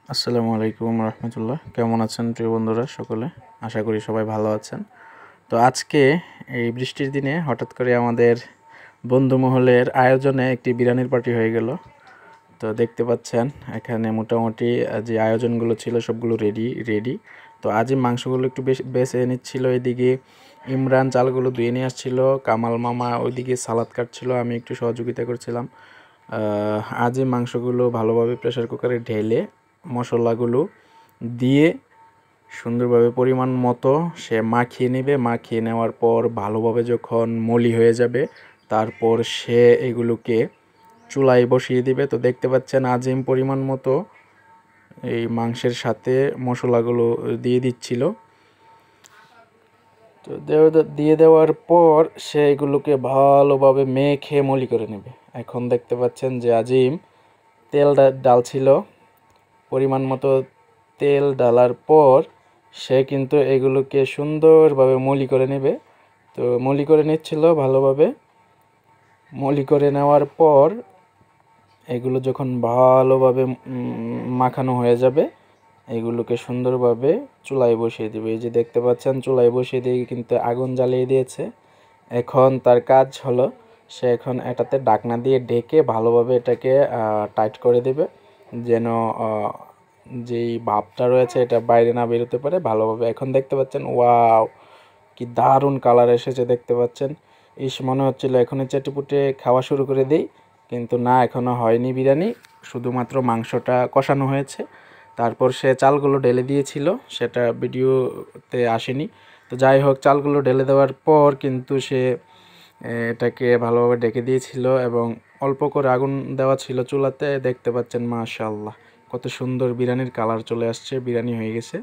আসসালামু আলাইকুম রহমতুল্লাহ। কেমন আছেন প্রিয় বন্ধুরা সকলে? আশা করি সবাই ভালো আছেন। তো আজকে এই বৃষ্টির দিনে হঠাৎ করে আমাদের বন্ধু মহলের আয়োজনে একটি বিরিয়ানির পার্টি হয়ে গেল। তো দেখতে পাচ্ছেন এখানে মোটামুটি যে আয়োজনগুলো ছিল সবগুলো রেডি। তো আজই মাংসগুলো একটু বেছে নিচ্ছিল, এদিকে ইমরান চালগুলো ধুয়ে নিয়ে আসছিল, কামাল মামা ওইদিকে সালাদ কাটছিল, আমি একটু সহযোগিতা করছিলাম। আজই মাংসগুলো ভালোভাবে প্রেসার কুকারে ঢেলে মশলাগুলো দিয়ে সুন্দরভাবে পরিমাণ মতো সে মাখিয়ে নেবে। মাখিয়ে নেওয়ার পর ভালোভাবে যখন মলি হয়ে যাবে তারপর সে এগুলোকে চুলায় বসিয়ে দিবে। তো দেখতে পাচ্ছেন আজিম পরিমাণ মতো এই মাংসের সাথে মশলাগুলো দিয়ে দিচ্ছিল। তো দিয়ে দেওয়ার পর সে এগুলোকে ভালোভাবে মেখে মলি করে নেবে। এখন দেখতে পাচ্ছেন যে আজিম তেল ডালছিল। পরিমাণ মতো তেল ডালার পর সে কিন্তু এগুলোকে সুন্দরভাবে মলি করে নেবে। তো মলি করে নিচ্ছিল ভালোভাবে। মলি করে নেওয়ার পর এগুলো যখন ভালোভাবে মাখানো হয়ে যাবে এগুলোকে সুন্দরভাবে চুলায় বসিয়ে দিবে। এই যে দেখতে পাচ্ছেন চুলায় বসিয়ে দিয়ে কিন্তু আগুন জ্বালিয়ে দিয়েছে। এখন তার কাজ হলো সে এখন এটাতে ঢাকনা দিয়ে ঢেকে ভালোভাবে এটাকে টাইট করে দেবে, যেন যেই ভাপটা রয়েছে এটা বাইরে না বেরোতে পারে ভালোভাবে। এখন দেখতে পাচ্ছেন ওয়াও, কি দারুণ কালার এসেছে দেখতে পাচ্ছেন। মনে হচ্ছিল এখনই চেটেপুটে খাওয়া শুরু করে দেই, কিন্তু না, এখনও হয়নি বিরিয়ানি, শুধুমাত্র মাংসটা কষানো হয়েছে। তারপর সে চালগুলো ঢেলে দিয়েছিল, সেটা ভিডিওতে আসেনি। তো যাই হোক, চালগুলো ঢেলে দেওয়ার পর কিন্তু সে এটাকে ভালোভাবে ঢেকে দিয়েছিল এবং অল্প করে আগুন দেওয়া ছিল চুলাতে। দেখতে পাচ্ছেন মাশাআল্লাহ কত সুন্দর বিরিয়ানির কালার চলে আসছে, বিরিয়ানি হয়ে গেছে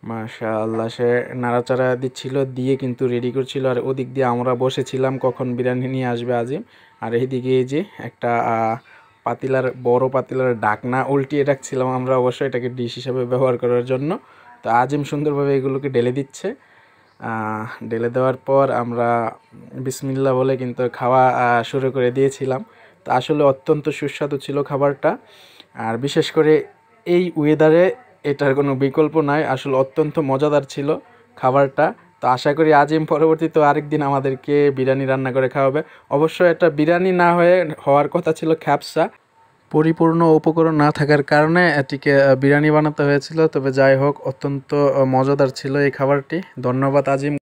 মাশাআল্লাহ। সে নাড়াচাড়া দিচ্ছিল, দিয়ে কিন্তু রেডি করছিল। আর ওদিক দিয়ে আমরা বসেছিলাম কখন বিরিয়ানি নিয়ে আসবে আজিম। আর এইদিকে এই যে একটা বড় পাতিলার ঢাকনা উল্টিয়ে রাখছিলাম আমরা, অবশ্যই এটাকে ডিশ হিসাবে ব্যবহার করার জন্য। তো আজিম সুন্দরভাবে এগুলোকে ঢেলে দিচ্ছে। ঢেলে দেওয়ার পর আমরা বিসমিল্লাহ বলে কিন্তু খাওয়া শুরু করে দিয়েছিলাম। তো আসলে অত্যন্ত সুস্বাদু ছিল খাবারটা। আর বিশেষ করে এই ওয়েদারে এটার কোনো বিকল্প নাই, আসলে অত্যন্ত মজাদার ছিল খাবারটা। তো আশা করি আজিম পরবর্তীতে আরেকদিন আমাদেরকে বিরিয়ানি রান্না করে খাওয়াবে। অবশ্য এটা বিরিয়ানি না হওয়ার কথা ছিল খ্যাপসা, পরিপূর্ণ উপকরণ না থাকার কারণে এটিকে বিরিয়ানি বানাতে হয়েছিল। তবে যাই হোক, অত্যন্ত মজাদার ছিল এই খাবারটি। ধন্যবাদ আজিম।